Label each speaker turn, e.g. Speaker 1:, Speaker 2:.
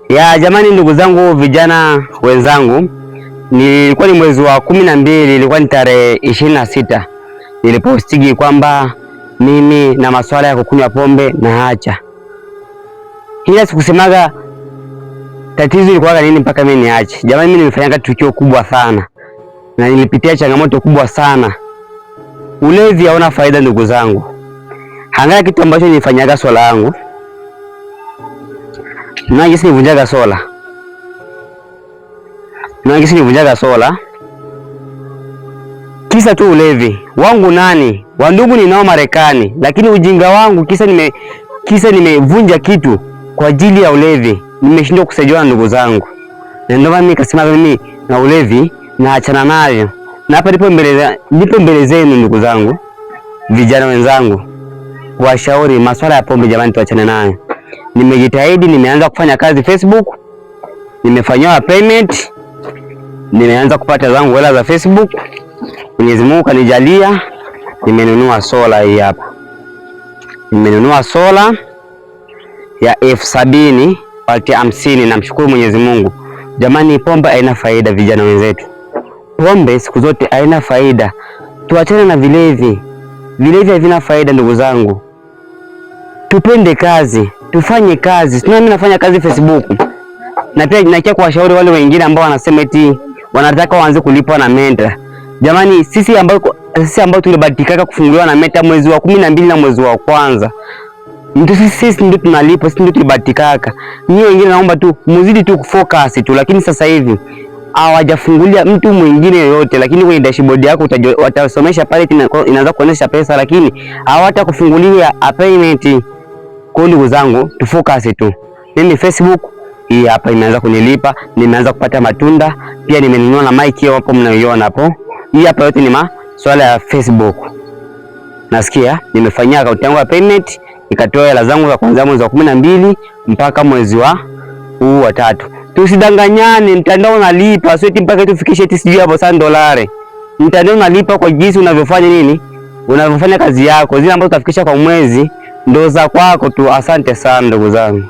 Speaker 1: Ya jamani, ndugu zangu, vijana wenzangu, nilikuwa ni mwezi wa 12, ilikuwa ni tarehe 26 nilipostigi kwamba mimi na masuala ya kukunywa pombe na acha. Ila sikusemaga tatizo ilikuwa nini mpaka mimi niache. Jamani, mimi nilifanya tukio kubwa sana na nilipitia changamoto kubwa sana. Ulevi hauna faida ndugu zangu. Hangaa kitu ambacho nilifanyaga swala yangu. Najisi nivunjaga sola. Kisa tu ulevi. Wangu nani? Wandugu ninao Marekani, lakini ujinga wangu kisa nimevunja kitu kwa ajili ya ulevi. Nimeshindwa kusaidiwa na ndugu zangu. Na ndio maana mimi nikasema mimi na ulevi na achana nayo. Na hapa ndipo mbele zenu ndugu zangu, vijana wenzangu, washauri masuala ya pombe jamani tuachane nayo. Nimejitahidi, nimeanza kufanya kazi Facebook, nimefanywa payment, nimeanza kupata zangu hela za Facebook. Mwenyezi Mungu kanijalia, nimenunua sola hii hapa. Nimenunua sola ya 70,000 wati 50, namshukuru Mwenyezi Mungu. Jamani, pombe haina faida vijana wenzetu. Pombe siku zote haina faida. Tuachane na vilevi. Vilevi havina faida ndugu zangu. Tupende kazi, tufanye kazi. Sina mimi nafanya kazi Facebook. Na pia ninakia kuwashauri wale wengine ambao wanasema eti wanataka waanze kulipwa na mentor. Jamani, sisi ambao tulibahatika kufunguliwa na mentor mwezi wa 12 na mwezi wa kwanza. Sisi ndio tunalipa, sisi ndio tulibahatika. Nyinyi wengine naomba tu mzidi tu kufocus tu, lakini sasa hivi hawajafungulia mtu mwingine yoyote, lakini kwenye dashboard yako watasomesha pale inaanza kuonyesha pesa, lakini hawatakufungulia payment. Kwa ndugu zangu, tufocus tu. Mimi Facebook hii hapa imeanza kunilipa, nimeanza kupata matunda, pia nimenunua na mic hiyo hapo mnaiona hapo. Hii hapa yote ni masuala ya Facebook. Nasikia nimefanyia account yangu ya payment, nikatoa hela zangu za kwanza mwezi wa 12 mpaka mwezi wa huu wa 3. Tusidanganyane, mtandao unalipa, sio eti mpaka tufikishe eti sijui hapo $100. Mtandao unalipa kwa jinsi unavyofanya nini? Unavyofanya kazi yako. Zile ambazo utafikisha kwa mwezi ndo za kwako tu. Asante sana ndugu zangu.